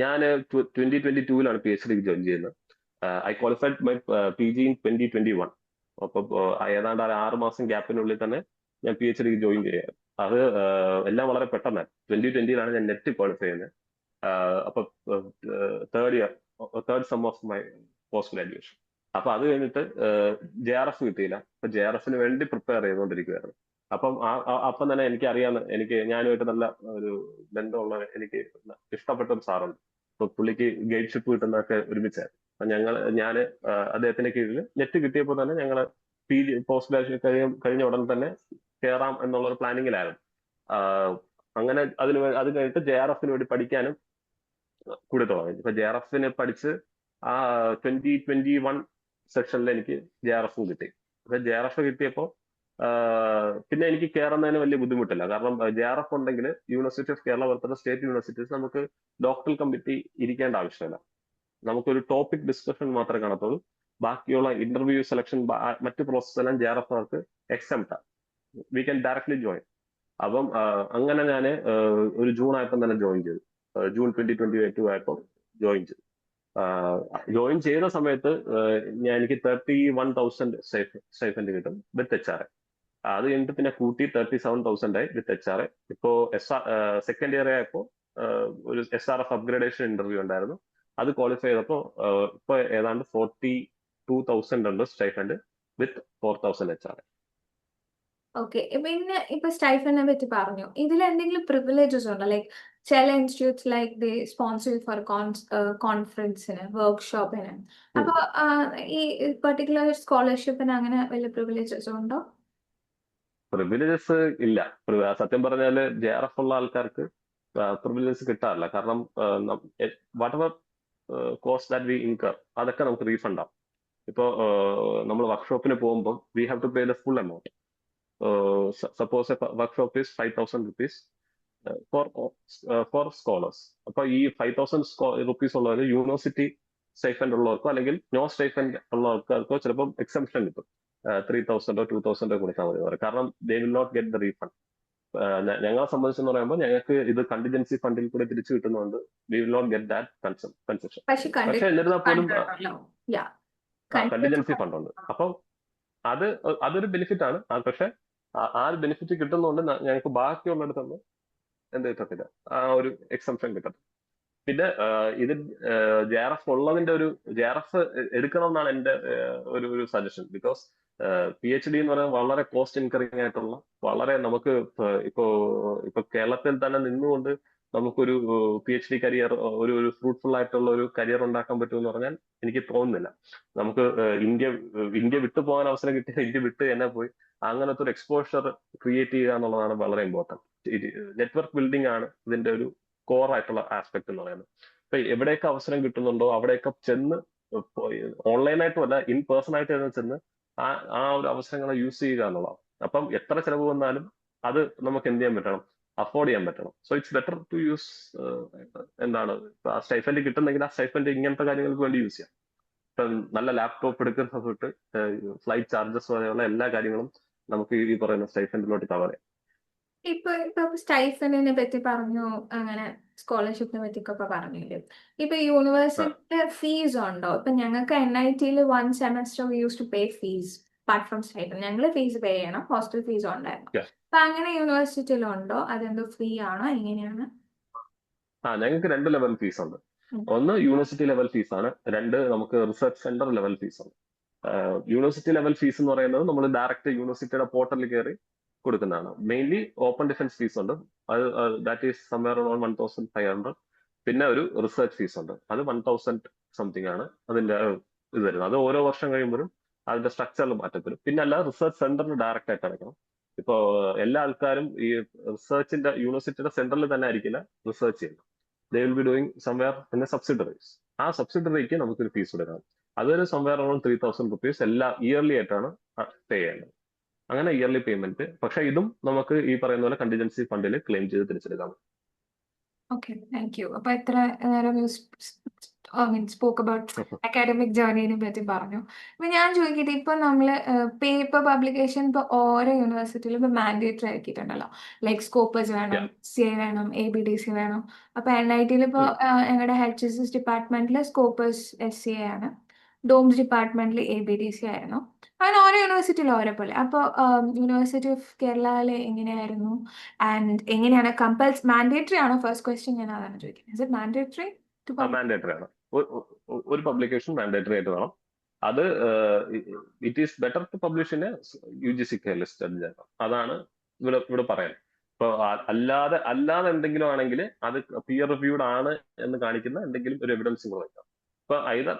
ഞാൻ 2022 PhD ജോയിൻ ചെയ്യുന്നത്. I qualified my PG in 2021. അപ്പൊ ഏതാണ്ട് 6 മാസം ഗ്യാപ്പിനുള്ളിൽ തന്നെ ഞാൻ PhD ജോയിൻ ചെയ്യാറ്. അത് എല്ലാം വളരെ പെട്ടെന്നാണ്. 2020 ഞാൻ നെറ്റ് ക്വാളിഫൈ ചെയ്യുന്നത്. അപ്പൊ third sem of my post graduation. അപ്പൊ അത് കഴിഞ്ഞിട്ട് JRF കിട്ടിയില്ല. അപ്പൊ JRFന് വേണ്ടി പ്രിപ്പയർ ചെയ്തുകൊണ്ടിരിക്കുകയായിരുന്നു. അപ്പം തന്നെ എനിക്ക് ഞാനുമായിട്ട് നല്ല ഒരു ബന്ധമുള്ള, എനിക്ക് ഇഷ്ടപ്പെട്ട ഒരു സാറുണ്ട്. അപ്പൊ പുള്ളിക്ക് ഗൈഡ്ഷിപ്പ് കിട്ടുന്നതൊക്കെ ഒരുമിച്ചായിരുന്നു. അപ്പൊ ഞാൻ അദ്ദേഹത്തിന്റെ കീഴിൽ നെറ്റ് കിട്ടിയപ്പോൾ തന്നെ ഞങ്ങൾ പോസ്റ്റ് ഗ്രാജുവേഷൻ കഴിഞ്ഞ ഉടൻ തന്നെ കയറാം എന്നുള്ള ഒരു പ്ലാനിങ്ങിലായിരുന്നു. അങ്ങനെ അത് കഴിഞ്ഞിട്ട് JRFന് വേണ്ടി പഠിക്കാനും കൂടി തുടങ്ങി. ഇപ്പൊ JRFന് പഠിച്ച് ആ 2021 സെക്ഷനിൽ എനിക്ക് JRF കിട്ടി. അപ്പൊ JRF കിട്ടിയപ്പോ പിന്നെ എനിക്ക് കയറുന്നതിന് വലിയ ബുദ്ധിമുട്ടില്ല. കാരണം JRF ഉണ്ടെങ്കിൽ യൂണിവേഴ്സിറ്റി ഓഫ് കേരള പോലത്തെ സ്റ്റേറ്റ് യൂണിവേഴ്സിറ്റീസ് നമുക്ക് ഡോക്ടറൽ കമ്മിറ്റി ഇരിക്കേണ്ട ആവശ്യമില്ല. നമുക്കൊരു ടോപ്പിക് ഡിസ്കഷൻ മാത്രമേ കാണത്തുള്ളൂ. ബാക്കിയുള്ള ഇന്റർവ്യൂ സെലക്ഷൻ മറ്റു പ്രോസസ് എല്ലാം JRF അവർക്ക് except. We can directly join. അപ്പം അങ്ങനെ ഞാൻ ഒരു ജൂൺ ആയപ്പോൾ തന്നെ ജോയിൻ ചെയ്തു. ജൂൺ 2022 ആയപ്പോൾ ജോയിൻ ചെയ്തു. ജോയിൻ ചെയ്ത സമയത്ത് എനിക്ക് 31,000 സ്റ്റൈഫൻഡ് കിട്ടും വിത്ത് HR. അത് കഴിഞ്ഞിട്ട് പിന്നെ കൂട്ടി 37,000 ആയി വിത്ത് HR. ഇപ്പോ സെക്കൻഡ് ഇയർ ആയപ്പോ ഒരു SRF അപ്ഗ്രേഡേഷൻ ഇന്റർവ്യൂ ഉണ്ടായിരുന്നു. അത് ക്വാളിഫൈ ചെയ്തപ്പോ ഇപ്പൊ ഏതാണ്ട് 42,000 ഉണ്ട് സ്റ്റൈഫൻഡ് വിത്ത് 4,000 HR. ഓക്കെ. പിന്നെ ഇപ്പൊ സ്റ്റൈഫൻഡിനെ പറ്റി പറഞ്ഞു. ഇതിൽ എന്തെങ്കിലും പ്രിവിലേജസ് ഉണ്ടോ? ലൈക്ക് ചില institutes like they sponsor for കോൺഫറൻസിന്, വർക്ക്ഷോപ്പിന്. അപ്പൊ ഈ പെർട്ടിക്കുലർ സ്കോളർഷിപ്പിന് അങ്ങനെ വലിയ പ്രിവിലേജസ് ഉണ്ടോ? പ്രിവിലേജസ് ഇല്ല. സത്യം പറഞ്ഞാല് JRF ഉള്ള ആൾക്കാർക്ക് പ്രിവിലേജസ് കിട്ടാറില്ല. കാരണം whatever cost that we incur അതൊക്കെ നമുക്ക് റീഫണ്ട് ആവും. ഇപ്പോ നമ്മൾ വർക്ക്ഷോപ്പിന് പോകുമ്പോൾ we have to pay the full amount. Suppose workshop is 5,000 rupees for scholars. അപ്പൊ ഈ 5,000 rupees ഉള്ളവർ യൂണിവേഴ്സിറ്റി സ്റ്റൈഫൻഡ് ഉള്ളവർക്കോ അല്ലെങ്കിൽ നോ സ്റ്റൈഫൻഡ് ഉള്ളവർക്കോ ചിലപ്പോൾ എക്സംഷൻ കിട്ടും. 3,000 2,000 കൊടുത്താൽ മതി പറയും. കാരണം they will not get the refund. ഞങ്ങളെ സംബന്ധിച്ചെന്ന് പറയുമ്പോൾ ഞങ്ങൾക്ക് ഇത് കണ്ടിജൻസി ഫണ്ടിൽ കൂടെ തിരിച്ചു കിട്ടുന്നതുകൊണ്ട് we will not get that concession. പക്ഷെ പക്ഷെ കണ്ടിട്ട് എന്നിരുന്നാൽ പോലും കണ്ടോ? യാ, കണ്ടിട്ട്. കണ്ടിജൻസി ഫണ്ട് ഉണ്ട്. അപ്പം അത് അതൊരു ബെനിഫിറ്റ് ആണ്. പക്ഷെ ആ ഒരു ബെനിഫിറ്റ് കിട്ടുന്നതുകൊണ്ട് ഞങ്ങൾക്ക് ബാക്കിയുള്ളിടത്തൊന്നും എന്ത് കിട്ടത്തില്ല, ആ ഒരു എക്സംഷൻ കിട്ടത്തില്ല. പിന്നെ ഇത് JRF ഉള്ളതിന്റെ ഒരു JRF എടുക്കണം എന്നാണ് എന്റെ ഒരു സജഷൻ. ബിക്കോസ് PhD എന്ന് പറയുന്നത് വളരെ കോസ്റ്റ് ഇൻകറിംഗ് ആയിട്ടുള്ള, വളരെ നമുക്ക് ഇപ്പോ ഇപ്പൊ കേരളത്തിൽ തന്നെ നിന്നുകൊണ്ട് നമുക്കൊരു PhD കരിയർ, ഒരു ഫ്രൂട്ട്ഫുൾ ആയിട്ടുള്ള ഒരു കരിയർ ഉണ്ടാക്കാൻ പറ്റുമെന്ന് പറഞ്ഞാൽ എനിക്ക് തോന്നുന്നില്ല. നമുക്ക് ഇന്ത്യ വിട്ടു പോകാൻ അവസരം കിട്ടിയ ഇന്ത്യ വിട്ട് തന്നെ പോയി അങ്ങനത്തെ ഒരു എക്സ്പോഷർ ക്രിയേറ്റ് ചെയ്യുക എന്നുള്ളതാണ് വളരെ ഇമ്പോർട്ടൻറ്റ്. നെറ്റ്വർക്ക് ബിൽഡിംഗ് ആണ് ഇതിന്റെ ഒരു കോർ ആയിട്ടുള്ള ആസ്പെക്ട് എന്ന് പറയുന്നത്. ഇപ്പൊ എവിടെയൊക്കെ അവസരം കിട്ടുന്നുണ്ടോ അവിടെയൊക്കെ ചെന്ന് ഓൺലൈനായിട്ടും അല്ല ഇൻ പേഴ്സൺ ആയിട്ട് തന്നെ ചെന്ന് ആ ആ ഒരു അവസരങ്ങളെ യൂസ് ചെയ്യുക എന്നുള്ളതാണ്. അപ്പം എത്ര ചെലവ് വന്നാലും അത് നമുക്ക് എന്ത് ചെയ്യാൻ പറ്റണം, അഫോർഡ് ചെയ്യാൻ പറ്റണം. So it's better to use എന്താണ് ഇപ്പൊ ആ സ്റ്റൈഫൻഡ് കിട്ടുന്നെങ്കിൽ ആ സ്റ്റൈഫൻഡ് ഇങ്ങനത്തെ കാര്യങ്ങൾക്ക് വേണ്ടി യൂസ് ചെയ്യാം. ഇപ്പം നല്ല ലാപ്ടോപ്പ് എടുക്കുന്ന തൊട്ട് ഫ്ലൈറ്റ് ചാർജസ് വരെയുള്ള എല്ലാ കാര്യങ്ങളും നമുക്ക് ഈ പറയുന്ന സ്റ്റൈഫൻഡിലോട്ട് കവർ ചെയ്യാം. ഇപ്പൊ സ്റ്റൈഫൻഡിനെ പറ്റി പറഞ്ഞു, അങ്ങനെ സ്കോളർഷിപ്പിനെ പറ്റിയൊക്കെ പറഞ്ഞില്ലേ. ഇപ്പൊ ആ, യൂണിവേഴ്സിറ്റി ഫീസ് ഉണ്ടോ? ഇപ്പൊ ഞങ്ങൾക്ക് NIT one semester use to pay fees apart from stipend. ഞങ്ങൾ ഫീസ് പേ ചെയ്യണം, ഹോസ്റ്റൽ ഫീസ് ഉണ്ടായിരുന്നു. yeah. അപ്പൊ അങ്ങനെ യൂണിവേഴ്സിറ്റിയിലുണ്ടോ? അതെന്തോ ഫ്രീ ആണോ, എങ്ങനെയാണ്? ഞങ്ങൾക്ക് രണ്ട് ലെവൽ ഫീസ് ഉണ്ട്. ഉം. ഒന്ന് യൂണിവേഴ്സിറ്റി ലെവൽ ഫീസ് ആണ്, രണ്ട് നമുക്ക് റിസർച്ച് സെന്റർ ലെവൽ ഫീസ് ആണ്. യൂണിവേഴ്സിറ്റി ലെവൽ ഫീസ് എന്ന് പറയുന്നത് നമ്മൾ ഡയറക്റ്റ് യൂണിവേഴ്സിറ്റിയുടെ പോർട്ടലിൽ കയറി കൊടുക്കുന്നതാണ്. മെയിൻലി ഓപ്പൺ ഡിഫൻസ് ഫീസ് ഉണ്ട്, അത് ദാറ്റ് ഈസ് സംവെയർ അറൌണ്ട് 1500. പിന്നെ ഒരു റിസർച്ച് ഫീസ് ഉണ്ട്, അത് 1000 സംതിങ് ആണ് അതിന്റെ ഇത് വരുന്നത്. അത് ഓരോ വർഷം കഴിയുമ്പോഴും അതിന്റെ സ്ട്രക്ചറിൽ മാറ്റം വരും. പിന്നെ അല്ല റിസർച്ച് സെന്ററിന് ഡയറക്റ്റ് ആയിട്ട് അടയ്ക്കണം. ഇപ്പോ എല്ലാ ആൾക്കാരും ഈ റിസർച്ചിന്റെ യൂണിവേഴ്സിറ്റിയുടെ സെന്ററിൽ തന്നെ ആയിരിക്കില്ല റിസർച്ച് ചെയ്യുന്നത്. They will be doing somewhere in A subsidiaries. ആ സബ്സിഡറിക്ക് നമുക്കൊരു ഫീസ് കൊടുക്കണം. അതൊരു സംവെയർ അറൌണ്ട് 3000 റുപ്പീസ് എല്ലാ ഇയർലി ആയിട്ടാണ് പേ ചെയ്യേണ്ടത്. അങ്ങനെ ഇയർലി പേയ്മെന്റ്. പക്ഷെ ഇതും നമുക്ക് ഈ പറയുന്ന പോലെ കണ്ടിജൻസി ഫണ്ടിൽ ക്ലെയിം ചെയ്ത് തിരിച്ചെടുക്കാം. Okay, thank you. അപ്പൊ എത്ര നേരം സ്പോക്ക് അബൌട്ട് അക്കാഡമിക് ജേർണിനെ പറ്റി പറഞ്ഞു. ഇപ്പൊ ഞാൻ ചോദിക്കട്ടെ, ഇപ്പൊ നമ്മള് പേപ്പർ പബ്ലിക്കേഷൻ ഇപ്പൊ ഓരോ യൂണിവേഴ്സിറ്റിയിലും ഇപ്പൊ മാൻഡേറ്ററി ആക്കിയിട്ടുണ്ടല്ലോ. ലൈക് സ്കോപ്പസ് വേണം, CA വേണം, ABDC വേണം. അപ്പൊ NIT ഇപ്പൊ ഞങ്ങളുടെ HSS ഡിപ്പാർട്ട്മെന്റിൽ സ്കോപ്പസ് SCA ആണ്, ഡോംസ് ഡിപ്പാർട്ട്മെന്റിൽ ABDC ആയിരുന്നു. അങ്ങനെ ഓരോ യൂണിവേഴ്സിറ്റിയിലും ഓരോ പോലെ. അപ്പോൾ യൂണിവേഴ്സിറ്റി ഓഫ് കേരളയിൽ എങ്ങനെയായിരുന്നു? ആൻഡ് എങ്ങനെയാണ് മാൻഡേറ്ററി ആണോ? ഫസ്റ്റ് ക്വസ്റ്റ്യൻ ഞാൻ അതാണ് ചോദിക്കുന്നത്. Is it mandatory to publish? Mandatory ആണ്. ഒരു പബ്ലിക്കേഷൻ മാൻഡേറ്ററി ആയിട്ട് വേണം. അത് it is better to publish in UGC listed journal. അതാണ് ഇവിടെ പറയുന്നത്. ഇപ്പൊ അല്ലാതെ അല്ലാതെ എന്തെങ്കിലും ആണെങ്കിൽ അത് പിയർ റിവ്യൂഡ് ആണ് എന്ന് കാണിക്കുന്ന എന്തെങ്കിലും ഒരു എവിഡൻസ് കൂടെ വയ്ക്കാം. ഇപ്പൊ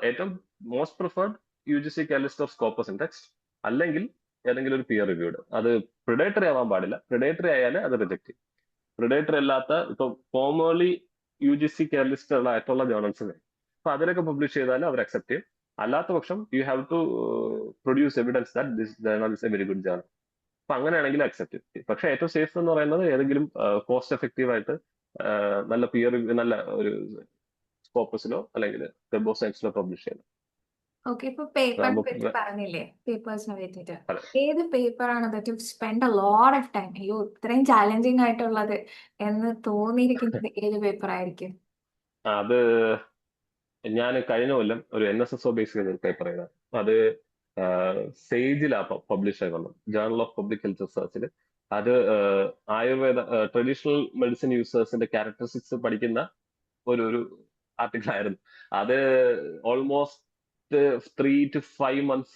ഏറ്റവും most preferred UGC list of Scopus index, അല്ലെങ്കിൽ ഏതെങ്കിലും ഒരു പിയർ റിവ്യൂഡ്. അത് പ്രിഡേറ്ററി ആവാൻ പാടില്ല. പ്രിഡേറ്ററി ആയാൽ അത് റിജക്ട് ചെയ്യും. പ്രിഡേറ്ററി അല്ലാത്ത ഇപ്പൊ ഫോമേർലി UGC ലിസ്റ്റ് ആയിട്ടുള്ള ജേർണൽസ് വരും. അപ്പൊ അതിലൊക്കെ പബ്ലിഷ് ചെയ്താൽ അവർ അക്സെപ്റ്റ് ചെയ്യും. അല്ലാത്ത പക്ഷം you have to produce evidence that this journal is a very good journal. അപ്പൊ അങ്ങനെയാണെങ്കിൽ അക്സെപ്റ്റ് ചെയ്യും. പക്ഷെ ഏറ്റവും സേഫ് എന്ന് പറയുന്നത് ഏതെങ്കിലും കോസ്റ്റ് എഫക്റ്റീവ് ആയിട്ട് നല്ല പിയർ നല്ല ഒരു സ്കോപ്പസിലോ അല്ലെങ്കിൽ വെബ് ഓഫ് സയൻസിലോ പബ്ലിഷ് ചെയ്യണം. ഓക്കെ, ഇപ്പൊ പേപ്പറിനെ പറ്റി നമുക്ക് പറഞ്ഞില്ലേ, പേപ്പേഴ്സിനെ പറ്റിയിട്ട് അതെ. ഏത് പേപ്പറാണ് that you spend a lot of time, അയ്യോ ഇത്രയും ചാലഞ്ചിങ് ആയിട്ടുള്ളത് എന്ന് തോന്നിയിരിക്കുന്നത് ഏത് പേപ്പർ ആയിരിക്കും? അത് ഞാൻ കഴിഞ്ഞ കൊല്ലം ഒരു NSSO ബേസ് ചെയ്ത ഒരു പേപ്പർ ചെയ്ത അത് സേജിലാ പബ്ലിഷ് ആയി വന്നു, ജേർണൽ ഓഫ് പബ്ലിക് ഹെൽത്ത് റിസർച്ചിൽ. അത് ആയുർവേദ ട്രഡീഷണൽ മെഡിസിൻ യൂസേഴ്സിന്റെ ക്യാരക്ടറിസ്റ്റിക്സ് പഠിക്കുന്ന ഒരു ആർട്ടിക്കിൾ ആയിരുന്നു. അത് ഓൾമോസ്റ്റ് 3 to 5 months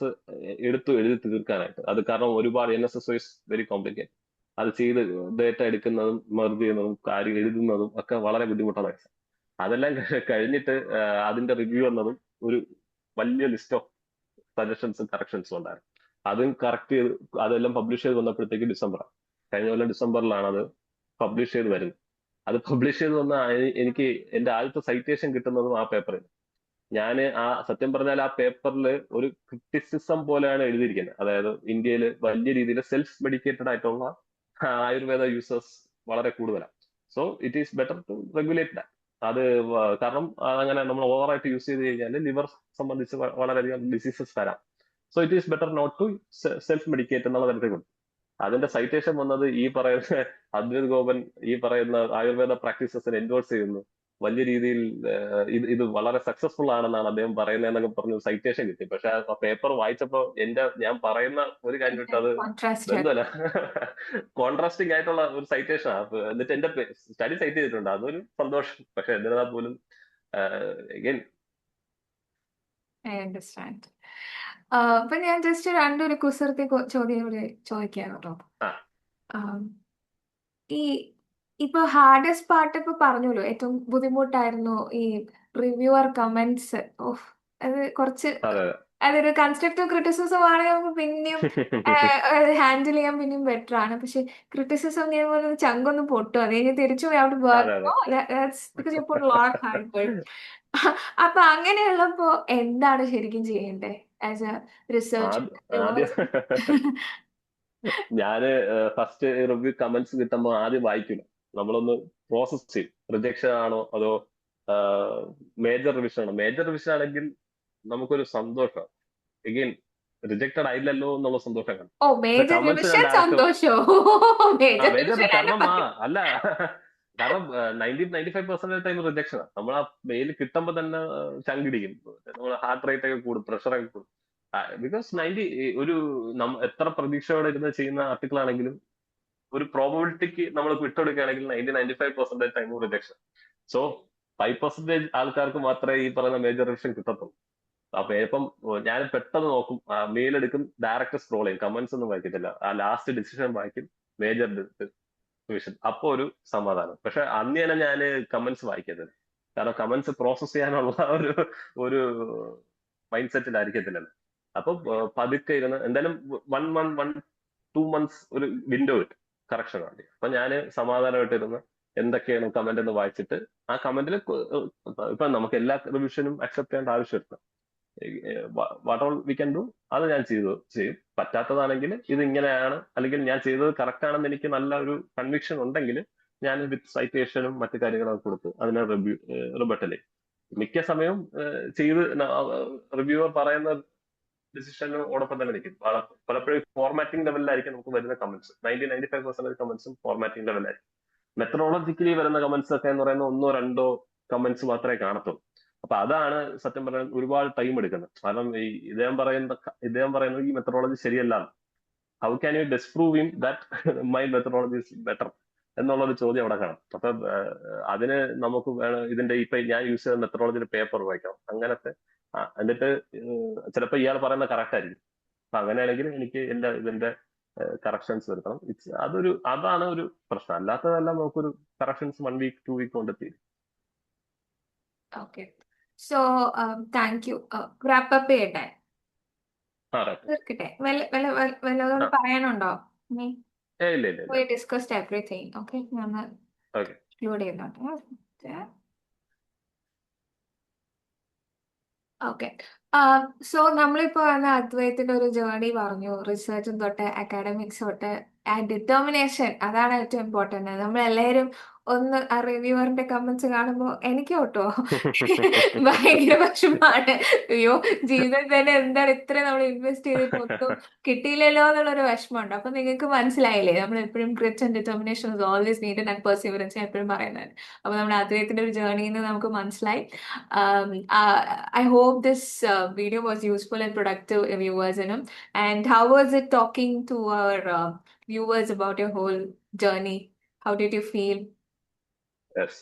എടുത്തു എഴുതി തീർക്കാനായിട്ട്. അത് കാരണം ഒരുപാട് NSSO ഇസ് വെരി കോംപ്ലിക്കേറ്റഡ്. അത് ചെയ്ത് ഡേറ്റ എടുക്കുന്നതും മെർജ് ചെയ്യുന്നതും കാര്യം എഴുതുന്നതും ഒക്കെ വളരെ ബുദ്ധിമുട്ടാണ്. അതെല്ലാം കഴിഞ്ഞിട്ട് അതിന്റെ റിവ്യൂ എന്നതും ഒരു വലിയ ലിസ്റ്റ് ഓഫ് സജഷൻസും കറക്ഷൻസും ഉണ്ടായിരുന്നു. അതും കറക്റ്റ് ചെയ്ത് അതെല്ലാം പബ്ലിഷ് ചെയ്ത് വന്നപ്പോഴത്തേക്ക് ഡിസംബറാണ്. കഴിഞ്ഞ കൊല്ലം ഡിസംബറിലാണ് അത് പബ്ലിഷ് ചെയ്ത് വരുന്നത്. അത് പബ്ലിഷ് ചെയ്ത് വന്ന എനിക്ക് എന്റെ ആദ്യത്തെ സൈറ്റേഷൻ കിട്ടുന്നതും ആ പേപ്പറിൽ. ഞാൻ സത്യം പറഞ്ഞാൽ ആ പേപ്പറിൽ ഒരു ക്രിറ്റിസിസം പോലെയാണ് എഴുതിയിരിക്കുന്നത്. അതായത് ഇന്ത്യയിൽ വലിയ രീതിയിൽ സെൽഫ് മെഡിക്കേറ്റഡ് ആയിട്ടുള്ള ആയുർവേദ യൂസേഴ്സ് വളരെ കൂടുതലാണ്. So it is better to regulate that. അത് കാരണം അങ്ങനെ നമ്മൾ ഓവറായിട്ട് യൂസ് ചെയ്ത് കഴിഞ്ഞാൽ ലിവർ സംബന്ധിച്ച് വളരെയധികം ഡിസീസസ് വരാം. So it is better not to self medicate എന്നുള്ള തരത്തിലുണ്ട്. അതിന്റെ സൈറ്റേഷൻ വന്നത് ഈ പറയുന്ന അദ്വൈത് ഗോപൻ ഈ പറയുന്ന ആയുർവേദ പ്രാക്ടീസസിനെ എൻഡോഴ്സ് ചെയ്യുന്നു, വലിയ രീതിയിൽ ഇത് വളരെ സക്സസ്ഫുൾ ആണെന്നാണ് അദ്ദേഹം പറയുന്നതെന്നൊക്കെ പറഞ്ഞ് സൈറ്റേഷൻ കിട്ടി. പക്ഷെ ആ പേപ്പർ വായിച്ചപ്പോ ഞാൻ പറയുന്ന ഒരു കാര്യം വിട്ട് അത് കോൺട്രാസ്റ്റ്. ബന്ധമല്ല, കോൺട്രാസ്റ്റിംഗ് ആയിട്ടുള്ള ഒരു സൈറ്റേഷൻ ആണ്. എന്നിട്ട് എന്റെ സ്റ്റഡി സൈറ്റ് ചെയ്തിട്ടുണ്ട്, അതൊരു സന്തോഷം. പക്ഷെ എന്നിരുന്നാൽ പോലും again, ഐ അണ്ടർസ്റ്റാൻഡ്. അപ്പൊ ഞാൻ ജസ്റ്റ് രണ്ടൊരു കുസൃതി ചോദ്യം കൂടി ചോദിക്കാം കേട്ടോ. ആ ആം, ഈ ഇപ്പൊ ഹാർഡസ്റ്റ് പാർട്ട് ഇപ്പൊ പറഞ്ഞല്ലോ, ഏറ്റവും ബുദ്ധിമുട്ടായിരുന്നു ഈ റിവ്യൂവർ കമന്റ്സ്. ഓഹ്, അത് കുറച്ച് അതെ അതൊരു കൺസ്ട്രക്റ്റീവ് ക്രിറ്റിസിസം ആണെങ്കിൽ നമുക്ക് പിന്നെയും ഹാൻഡിൽ ചെയ്യാൻ പിന്നെയും ബെറ്റർ ആണ്. പക്ഷെ ക്രിറ്റിസിസം ചെയ്യുമ്പോൾ ചങ്കൊന്ന് പൊട്ടും, അത് കഴിഞ്ഞ് തിരിച്ചു പോയി അവിടെ അതെ അതെ because you put lot hard work. അപ്പൊ അങ്ങനെയുള്ളപ്പോ എന്താണ് ശരിക്കും ചെയ്യേണ്ടത് ആസ് എ റിസർച്ച്? ആദ്യം ആദ്യം ഞാന് ഫസ്റ്റ് റിവ്യൂ കമന്റ്സ് കിട്ടുമ്പോൾ ആദ്യം വായിക്കില്ല. നമ്മളൊന്ന് പ്രോസസ് ചെയ്യും. റിജക്ഷൻ ആണോ അതോ മേജർ റിവിഷൻ ആണോ? മേജർ റിവിഷൻ ആണെങ്കിൽ നമുക്കൊരു സന്തോഷം, എഗെയിൻ റിജക്റ്റഡ് ആയില്ലല്ലോ എന്നുള്ള സന്തോഷം കാണും. ഓ, പക്ഷെ മേജർ കമന്റ്സ് ഞാൻ റിവിഷൻ ഡയറക്റ്റ് സന്തോഷോ? മേജർ മേജർ റിവിഷൻ കാരണം അല്ല കാരണം 95% ടൈം റിജക്ഷൻ ആണ്. നമ്മൾ ആ മെയിൽ കിട്ടുമ്പോൾ തന്നെ ചങ്കിടിക്കും, നമ്മൾ ഹാർട്ട് റേറ്റ് ഒക്കെ കൂടും, പ്രഷർ ഒക്കെ കൂടും. ബിക്കോസ് ഒരു എത്ര പ്രതീക്ഷയോടെ ഇരുന്ന് ചെയ്യുന്ന ആർട്ടിക്കിൾ ആണെങ്കിലും ഒരു പ്രോബബിലിറ്റിക്ക് നമ്മൾ വിട്ടുകൊടുക്കുകയാണെങ്കിൽ 95% ടൈം റിജക്ഷൻ. സോ 5% ആൾക്കാർക്ക് മാത്രമേ ഈ പറയുന്ന മേജർ റിവിഷൻ കിട്ടത്തുള്ളൂ. അപ്പൊ ഇപ്പം ഞാൻ പെട്ടെന്ന് നോക്കും, മെയിൽ എടുക്കും, ഡയറക്റ്റ് സ്ക്രോൾ ചെയ്യും, കമന്റ്സ് ഒന്നും വായിക്കത്തില്ല, ആ ലാസ്റ്റ് ഡിസിഷൻ വായിക്കും, മേജർ ഡിവിഷൻ. അപ്പൊ ഒരു സമാധാനം. പക്ഷെ അന്ന് തന്നെ ഞാൻ കമന്റ്സ് വായിക്കരുത്, കാരണം കമന്റ്സ് പ്രോസസ് ചെയ്യാനുള്ള ഒരു ഒരു മൈൻഡ് സെറ്റിലായിരിക്കത്തില്ലല്ലോ. അപ്പൊ പതുക്കെ ഇരുന്ന് എന്തായാലും 1 2 months ഒരു വിൻഡോ കിട്ടും കറക്ഷൻ വേണ്ടി. അപ്പൊ ഞാൻ സമാധാനമായിട്ടിരുന്ന് എന്തൊക്കെയാണ് കമന്റ് എന്ന് വായിച്ചിട്ട് ആ കമന്റിൽ ഇപ്പൊ നമുക്ക് എല്ലാ റിവിഷനും അക്സെപ്റ്റ് ചെയ്യേണ്ട ആവശ്യമില്ല. What all we can do അത് ഞാൻ ചെയ്യും. പറ്റാത്തതാണെങ്കിൽ ഇത് ഇങ്ങനെയാണ്, അല്ലെങ്കിൽ ഞാൻ ചെയ്തത് കറക്റ്റ് ആണെന്ന് എനിക്ക് നല്ല ഒരു കൺവിക്ഷൻ ഉണ്ടെങ്കിൽ ഞാൻ വിത്ത് സൈറ്റേഷനും മറ്റു കാര്യങ്ങളൊക്കെ കൊടുത്ത് അതിനെ റിബട്ടൽ ചെയ്യും. മിക്ക സമയവും ചെയ്ത് റിവ്യൂവർ പറയുന്ന ഡിസിഷനോടൊപ്പം തന്നെ നിൽക്കും. പലപ്പോഴും ഫോർമാറ്റിംഗ് ലെവലിലായിരിക്കും നമുക്ക് വരുന്ന കമന്റ്സ്. 95% കമന്റ്സും ഫോർമാറ്റിംഗ് ലെവലായിരിക്കും. മെത്തഡോളജിക്കലി വരുന്ന കമന്റ്സ് ഒക്കെ എന്ന് പറയുന്ന 1 2 കമന്റ്സ് മാത്രമേ കാണത്തുള്ളൂ. അപ്പൊ അതാണ് സത്യം പറയാൻ ഒരുപാട് ടൈം എടുക്കുന്നത്. കാരണം ഈ ഇദ്ദേഹം പറയുന്നത് ഈ മെത്തഡോളജി ശരിയല്ല. How can you disprove him that my methodology is better എന്നുള്ള ഒരു ചോദ്യം അവിടെ കാണാം. അപ്പൊ അതിന് നമുക്ക് ഇതിന്റെ ഇപ്പൊ ഞാൻ യൂസ് ചെയ്ത മെത്തഡോളജിയുടെ പേപ്പർ വായിക്കാം അങ്ങനത്തെ. എന്നിട്ട് ചിലപ്പോൾ ഇയാൾ പറയുന്നത് കറക്റ്റ് ആയിരിക്കും. അപ്പൊ അങ്ങനെയാണെങ്കിൽ എനിക്ക് എല്ലാ ഇതിന്റെ കറക്ഷൻസ് വരുത്തണം. അതാണ് ഒരു പ്രശ്നം. അല്ലാത്തതെല്ലാം നമുക്കൊരു കറക്ഷൻസ് 1 week 2 week കൊണ്ട് തീരും. Okay. So thank you. Wrap up ചെയ്യട്ടെ, ആ റൈറ്റ്. തീർക്കട്ടെ? വല്ലതും ആ പറയാനുണ്ടോ? നീ ഇല്ല ഇല്ല ഇല്ല. We discussed everything. ഓക്കെ, ഞാൻ ഓക്കെ. ഇൻക്ലൂഡ് ചെയ്യുന്നുണ്ട്. ഓക്കെ. സോ നമ്മളിപ്പോ വന്ന അദ്വൈത്തിന്റെ ഒരു ജേർണി പറഞ്ഞു, റിസർച്ചും തൊട്ട് അക്കാഡമിക്സ് തൊട്ട് ഡിറ്റർമിനേഷൻ, അതാണ് ഏറ്റവും ഇമ്പോർട്ടന്റ്. നമ്മളെല്ലാവരും ഒന്ന് ആ റിവ്യൂവറിന്റെ കമന്റ്സ് കാണുമ്പോൾ എനിക്ക് കേട്ടോ ഭയങ്കര വിഷമാണ്. അയ്യോ, ജീവിതത്തിൽ തന്നെ എന്താണ് ഇത്ര നമ്മൾ ഇൻവെസ്റ്റ് ചെയ്തിട്ട് ഒട്ടും കിട്ടിയില്ലല്ലോ എന്നുള്ളൊരു വിഷമമുണ്ട്. അപ്പൊ നിങ്ങൾക്ക് മനസ്സിലായില്ലേ, നമ്മൾ എപ്പോഴും grit and determination is always needed and perseverance ഞാൻ എപ്പോഴും പറയുന്നത്. അപ്പൊ നമ്മുടെ അദ്വൈത്തിന്റെ ഒരു ജേർണിയിൽ നിന്ന് നമുക്ക് മനസ്സിലായി. I hope this video was useful and productive, viewers. And how was it talking to our viewers about your whole journey? How did you feel? Yes.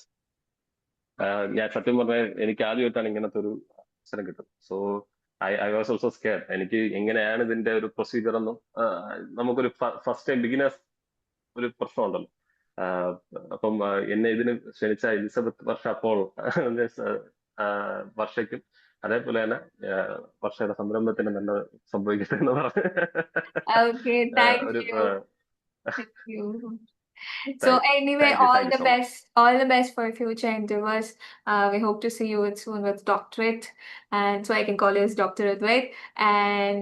ഞാൻ സത്യം പറഞ്ഞാൽ എനിക്ക് ആദ്യമായിട്ടാണ് ഇങ്ങനത്തെ ഒരു അവസരം കിട്ടും. So I was also scare. എനിക്ക് എങ്ങനെയാണ് ഇതിന്റെ ഒരു പ്രൊസീജിയർ എന്നും നമുക്കൊരു ഫസ്റ്റ് ടൈം ബിഗിനേഴ്സ് ഒരു പ്രശ്നമുണ്ടല്ലോ. ആഹ് അപ്പം എന്നെ ഇതിന് ക്ഷണിച്ച എലിസബത്ത് വർഷ അപ്പോൾ വർഷയ്ക്കും അതേപോലെ തന്നെ വർഷയുടെ സംരംഭത്തിന് നല്ല സംഭവിക്കട്ടെ എന്ന് പറഞ്ഞു. Okay, thank ഒരു you. Thank you. So anyway, thank you so much. all the best for your future endeavors. We hope to see you soon with doctorate, and so I can call you as Dr. Advait. And